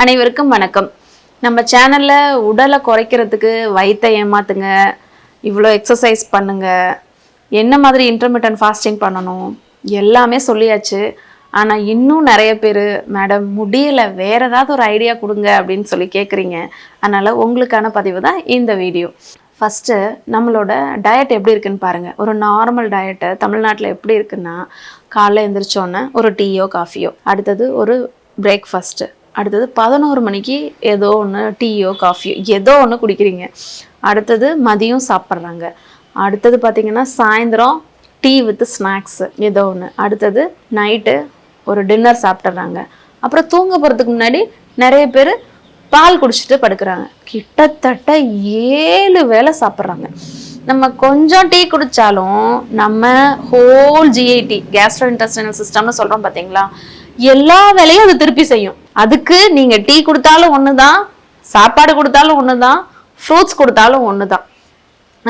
அனைவருக்கும் வணக்கம். நம்ம சேனல்ல உடலை குறைக்கிறதுக்கு வயித்தை ஏமாத்துங்க, இவ்வளோ எக்ஸசைஸ் பண்ணுங்க, என்ன மாதிரி இன்டர்மிட்டன்ட் ஃபாஸ்டிங் பண்ணணும் எல்லாமே சொல்லியாச்சு. ஆனால் இன்னும் நிறைய பேர் மேடம் முடியலை, வேற ஏதாவது ஒரு ஐடியா கொடுங்க அப்படின்னு சொல்லி கேட்குறீங்க. அதனால் உங்களுக்கான பதிவு தான் இந்த வீடியோ. ஃபஸ்ட்டு நம்மளோட டயட் எப்படி இருக்குன்னு பாருங்கள். ஒரு நார்மல் டயட்டை தமிழ்நாட்டில் எப்படி இருக்குன்னா, காலைல எழுந்திரிச்சோன்னே ஒரு டீயோ காஃபியோ, அடுத்தது ஒரு பிரேக்ஃபாஸ்ட்டு, அடுத்தது 11 மணிக்கு ஏதோ ஒன்று டீயோ காஃபியோ ஏதோ ஒன்று குடிக்கிறீங்க, அடுத்தது மதியம் சாப்பிட்றாங்க, அடுத்தது பார்த்திங்கன்னா சாயந்தரம் டீ வித் ஸ்நாக்ஸு ஏதோ ஒன்று, அடுத்தது நைட்டு ஒரு டின்னர் சாப்பிட்றாங்க, அப்புறம் தூங்க போகிறதுக்கு முன்னாடி நிறைய பேர் பால் குடிச்சிட்டு படுக்கிறாங்க. கிட்டத்தட்ட 7 வேளை சாப்பிட்றாங்க. நம்ம கொஞ்சம் டீ குடித்தாலும் நம்ம ஹோல் ஜிஐடி கேஸ்ட்ரோ இன்டெஸ்டைனல் சிஸ்டம்னு சொல்கிறோம் பார்த்தீங்களா, எல்லா வேலையும் அது திருப்பி செய்யும். அதுக்கு நீங்கள் டீ கொடுத்தாலும் ஒன்று தான், சாப்பாடு கொடுத்தாலும் ஒன்று தான், ஃப்ரூட்ஸ் கொடுத்தாலும் ஒன்று தான்.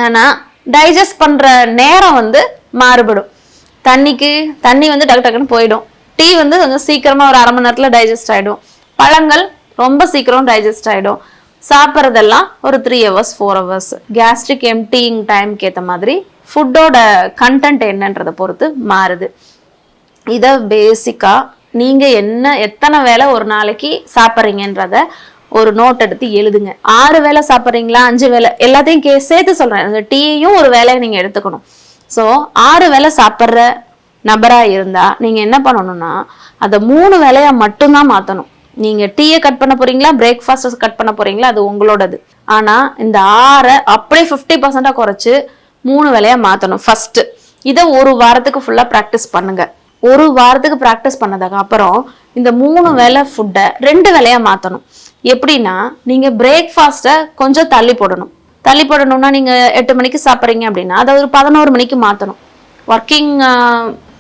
ஆனால் டைஜஸ்ட் பண்ணுற நேரம் வந்து மாறுபடும். தண்ணி வந்து டக்கு டக்குன்னு போயிடும், டீ வந்து கொஞ்சம் சீக்கிரமாக ஒரு 1/2 மணி நேரத்தில் டைஜஸ்ட் ஆகிடும், பழங்கள் ரொம்ப சீக்கிரம் டைஜஸ்ட் ஆகிடும், சாப்பிட்றதெல்லாம் ஒரு 3 hours 4 hours. கேஸ்ட்ரிக் எம்டிங் டைம்க்கு ஏற்ற மாதிரி ஃபுட்டோட கண்டென்ட் என்னன்றதை பொறுத்து மாறுது. இதை பேசிக்காக நீங்கள் எத்தனை வேளை ஒரு நாளைக்கு சாப்பிட்றீங்கன்றத ஒரு நோட் எடுத்து எழுதுங்க. 6 வேளை சாப்பிட்றீங்களா, 5 வேளை, எல்லாத்தையும் சேர்த்து சொல்கிறேன். அந்த டீயையும் ஒரு வேலையை நீங்கள் எடுத்துக்கணும். ஸோ 6 வேளை சாப்பிட்ற நபராக இருந்தால் நீங்கள் என்ன பண்ணணும்னா, அதை 3 வேளையாக மட்டும்தான் மாற்றணும். நீங்கள் டீயை கட் பண்ண போகிறீங்களா, பிரேக்ஃபாஸ்ட்டை கட் பண்ண போகிறீங்களா, அது உங்களோடது. ஆனால் இந்த 6 அப்படியே 50% குறைச்சி 3 வேளையாக மாற்றணும் ஃபஸ்ட்டு. இதை ஒரு வாரத்துக்கு ஃபுல்லாக ப்ராக்டிஸ் பண்ணுங்கள். ஒரு வாரத்துக்கு ப்ராக்டிஸ் பண்ணதுக்கு அப்புறம் இந்த 3 வேளை ஃபுட்டை 2 வேளையாக மாற்றணும். எப்படின்னா, நீங்கள் பிரேக்ஃபாஸ்ட்டை கொஞ்சம் தள்ளி போடணும்னா நீங்கள் 8 மணிக்கு சாப்பிட்றீங்க அப்படின்னா அதை ஒரு 11 மணிக்கு மாற்றணும். ஒர்க்கிங்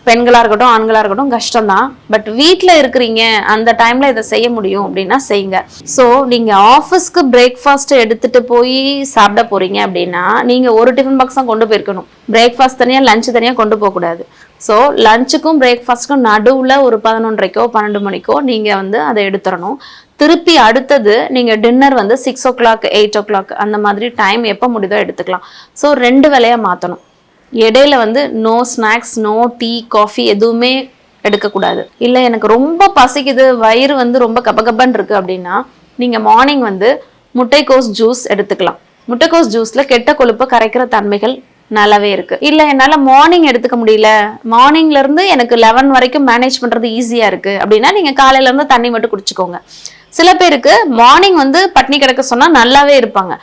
பெண்களாக இருக்கட்டும் ஆண்களாக இருக்கட்டும் கஷ்டம்தான், பட் வீட்டில் இருக்கிறீங்க அந்த டைமில் இதை செய்ய முடியும் அப்படின்னா செய்யுங்க. ஸோ நீங்கள் ஆஃபீஸ்க்கு பிரேக்ஃபாஸ்ட்டை எடுத்துகிட்டு போய் சாப்பிட போகிறீங்க அப்படின்னா நீங்கள் ஒரு டிஃபன் பாக்ஸ் தான் கொண்டு போயிருக்கணும். பிரேக்ஃபாஸ்ட் தனியாக லஞ்சு தனியாக கொண்டு போகக்கூடாது. ஸோ லஞ்சுக்கும் பிரேக்ஃபாஸ்ட்டுக்கும் நடுவில் ஒரு 11:30 12 மணிக்கோ நீங்கள் வந்து அதை எடுத்துடணும். திருப்பி அடுத்தது நீங்கள் டின்னர் வந்து 6 o'clock 8 o'clock அந்த மாதிரி டைம் எப்போ முடிதோ எடுத்துக்கலாம். ஸோ 2 வேளையாக மாற்றணும். இடையில வந்து no snacks, no tea coffee எதுவுமே எடுக்கக்கூடாது. இல்லை எனக்கு ரொம்ப பசிக்குது, வயிறு வந்து ரொம்ப கபகபன்னு இருக்குது அப்படின்னா நீங்கள் மார்னிங் வந்து முட்டைக்கோஸ் ஜூஸ் எடுத்துக்கலாம். முட்டைக்கோஸ் ஜூஸில் கெட்ட கொழுப்பை கரைக்கிற தன்மைகள் நல்லாவே இருக்கு. இல்லை என்னால் மார்னிங் எடுத்துக்க முடியல, மார்னிங்லேருந்து எனக்கு 11 வரைக்கும் மேனேஜ் பண்ணுறது ஈஸியாக இருக்குது அப்படின்னா நீங்கள் காலையிலேருந்து தண்ணி மட்டும் குடிச்சுக்கோங்க. சில பேருக்கு மார்னிங் வந்து பட்னி கிடக்க சொன்னால் நல்லாவே இருப்பாங்க,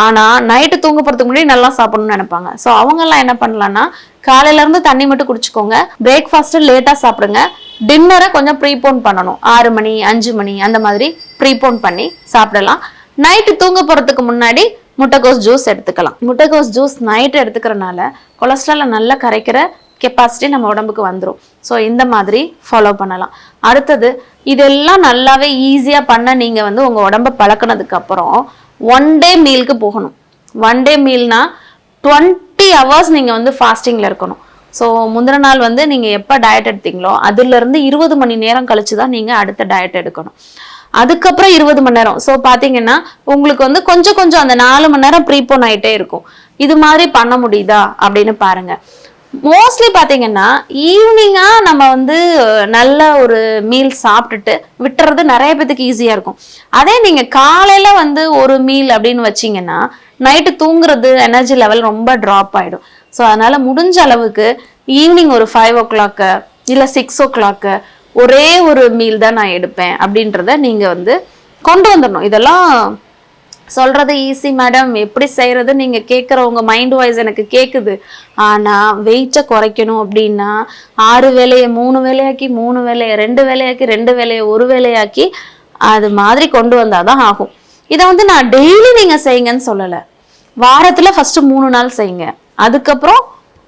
ஆனால் நைட்டு தூங்க போகிறதுக்கு முன்னாடி நல்லா சாப்பிடணும்னு நினைப்பாங்க. ஸோ அவங்கெல்லாம் என்ன பண்ணலான்னா, காலையிலேருந்து தண்ணி மட்டும் குடிச்சுக்கோங்க, பிரேக்ஃபாஸ்ட்டு லேட்டாக சாப்பிடுங்க, டின்னரை கொஞ்சம் ப்ரீபோன் பண்ணணும். 6 மணி 5 மணி அந்த மாதிரி ப்ரீபோன் பண்ணி சாப்பிடலாம். நைட்டு தூங்க போகிறதுக்கு முன்னாடி முட்டைக்கோஸ் ஜூஸ் எடுத்துக்கலாம். முட்டைக்கோஸ் ஜூஸ் நைட்டு எடுத்துக்கிறனால கொலஸ்ட்ராலை நல்லா கரைக்கிற கெப்பாசிட்டி நம்ம உடம்புக்கு வந்துடும். ஸோ இந்த மாதிரி ஃபாலோ பண்ணலாம். அடுத்தது இதெல்லாம் நல்லாவே ஈஸியாக பண்ண நீங்கள் வந்து உங்கள் உடம்பை பழக்கினதுக்கு அப்புறம் 1 day மீலுக்கு போகணும். 1 day மீல்னா 20 hours நீங்கள் வந்து ஃபாஸ்டிங்கில் இருக்கணும். ஸோ முந்தின நாள் வந்து நீங்கள் எப்போ டயட் எடுத்தீங்களோ அதுலேருந்து 20 மணி நேரம் கழிச்சு தான் நீங்கள் அடுத்த டயட் எடுக்கணும். அதுக்கப்புறம் 20 மணி நேரம். ஸோ பார்த்தீங்கன்னா உங்களுக்கு வந்து கொஞ்சம் கொஞ்சம் அந்த 4 மணி நேரம் ப்ரீபோன் ஆகிட்டே இருக்கும். இது மாதிரி பண்ண முடியுதா அப்படின்னு பாருங்க. மோஸ்ட்லி பார்த்தீங்கன்னா ஈவினிங்காக நம்ம வந்து நல்ல ஒரு மீல் சாப்பிட்டுட்டு விட்டுறது நிறைய பேத்துக்கு ஈஸியாக இருக்கும். அதே நீங்கள் காலையில் வந்து ஒரு மீல் அப்படின்னு வச்சிங்கன்னா நைட்டு தூங்குறது எனர்ஜி லெவல் ரொம்ப ட்ராப் ஆகிடும். ஸோ அதனால் முடிஞ்ச அளவுக்கு ஈவினிங் ஒரு 5 o'clock இல்லை 6 o'clock ஒரே ஒரு மீல் தான் நான் எடுப்பேன் அப்படின்றத நீங்கள் வந்து கொண்டு வந்துடணும். இதெல்லாம் சொல்கிறது ஈஸி மேடம், எப்படி செய்கிறது நீங்கள் கேட்குறவங்க மைண்ட் வாய்ஸ் எனக்கு கேட்குது. ஆனால் வெயிட்டை குறைக்கணும் அப்படின்னா 6 வேளையை 3 வேளையாக்கி 3 வேளையை 2 வேளையாக்கி 2 வேளையை 1 வேளையாக்கி அது மாதிரி கொண்டு வந்தால் தான் ஆகும். இதை வந்து நான் டெய்லி நீங்கள் செய்யுங்கன்னு சொல்லலை. வாரத்தில் ஃபஸ்ட்டு 3 நாள் செய்யுங்க, அதுக்கப்புறம்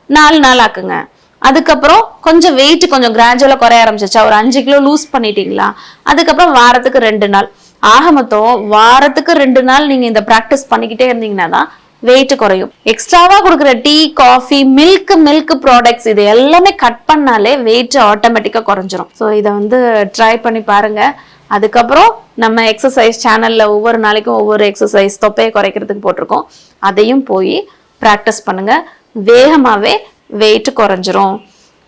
4 நாள் ஆக்குங்க, அதுக்கப்புறம் கொஞ்சம் வெயிட் கொஞ்சம் கிராஜுவலாக குறைய ஆரம்பிச்சிச்சா, ஒரு 5 கிலோ லூஸ் பண்ணிட்டீங்களா, அதுக்கப்புறம் வாரத்துக்கு 2 நாள். ஆக மொத்தம் வாரத்துக்கு 2 நாள் நீங்கள் இந்த ப்ராக்டிஸ் பண்ணிக்கிட்டே இருந்தீங்கன்னா தான் வெயிட் குறையும். எக்ஸ்ட்ராவா கொடுக்குற டீ காஃபி மில்க் ப்ராடக்ட்ஸ் இது எல்லாமே கட் பண்ணாலே வெயிட் ஆட்டோமேட்டிக்கா குறைஞ்சிரும். ஸோ இதை வந்து ட்ரை பண்ணி பாருங்க. அதுக்கப்புறம் நம்ம எக்ஸசைஸ் சேனலில் ஒவ்வொரு நாளைக்கும் ஒவ்வொரு எக்ஸசைஸ் தொப்பையை குறைக்கிறதுக்கு போட்டிருக்கோம். அதையும் போய் ப்ராக்டிஸ் பண்ணுங்கள். வேகமாகவே வெயிட் குறைஞ்சிரும்.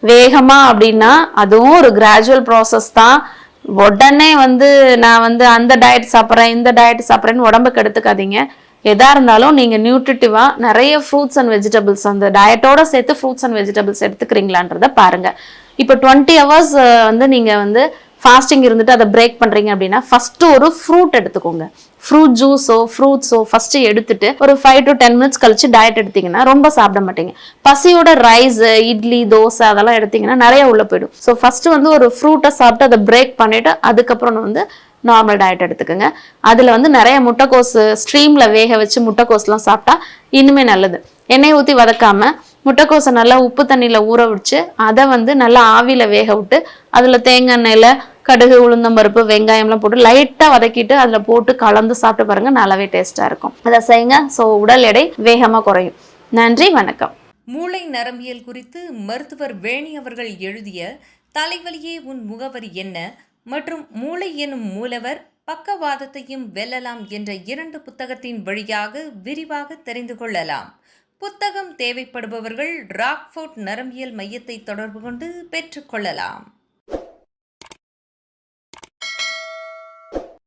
வேகமாக அப்படின்னா அதுவும் ஒரு கிராஜுவல் ப்ராசஸ் தான். உடனே நான் அந்த டயட் சாப்பிட்றேன் இந்த டயட் சாப்பிட்றேன்னு உடம்புக்கு எடுத்துக்காதீங்க. எதாக இருந்தாலும் நீங்கள் நியூட்ரிட்டிவாக நிறைய ஃப்ரூட்ஸ் அண்ட் வெஜிடபிள்ஸ் அந்த டயட்டோட சேர்த்து ஃப்ரூட்ஸ் அண்ட் வெஜிடபிள்ஸ் எடுத்துக்கிறீங்களான்றதை பாருங்கள். இப்போ 20 hours நீங்கள் ஃபாஸ்டிங் இருந்துட்டு அதை பிரேக் பண்ணுறீங்க அப்படின்னா ஃபஸ்ட்டு ஒரு ஃப்ரூட் எடுத்துக்கோங்க. ஃப்ரூட் ஜூஸோ ஃப்ரூட்ஸோ ஃபஸ்ட்டு எடுத்துட்டு ஒரு 5 to 10 minutes கழிச்சு டயட் எடுத்தீங்கன்னா ரொம்ப சாப்பிட மாட்டீங்க. பசியோட ரைஸ் இட்லி தோசை அதெல்லாம் எடுத்தீங்கன்னா நிறைய உள்ள போயிடும். ஸோ ஃபஸ்ட்டு ஒரு ஃப்ரூட்டை சாப்பிட்டு அதை பிரேக் பண்ணிவிட்டு அதுக்கப்புறம் நார்மல் டயட் எடுத்துக்கோங்க. அதில் நிறைய முட்டைக்கோஸ் ஸ்ட்ரீமில் வேக வச்சு முட்டைக்கோஸ்லாம் சாப்பிட்டா இன்னுமே நல்லது. எண்ணெய் ஊற்றி வதக்காமல் முட்டைக்கோஸை நல்லா உப்பு தண்ணியில் ஊற வச்சு அதை நல்லா ஆவியில் வேக விட்டு அதில் தேங்காய் எண்ணெயில் கடுகு உளுந்தம்பருப்பு வெங்காயம்லாம் போட்டு லைட்டாக வதக்கிட்டு அதில் போட்டு கலந்து சாப்பிட்டு பாருங்க, நல்லாவே டேஸ்ட்டாக இருக்கும். அதை செய்யுங்க. ஸோ உடல் எடை வேகமாக குறையும். நன்றி, வணக்கம். மூளை நரம்பியல் குறித்து மருத்துவர் வேணி அவர்கள் எழுதிய தலைவலியே உன் முகவரி என்ன மற்றும் மூளை எனும் மூலவர் பக்கவாதத்தையும் வெல்லலாம் என்ற 2 புத்தகத்தின் வழியாக விரிவாக தெரிந்து கொள்ளலாம். புத்தகம் தேவைப்படுபவர்கள் ராக்ஃபோர்ட் நரம்பியல் மையத்தை தொடர்பு கொண்டு பெற்றுக்கொள்ளலாம்.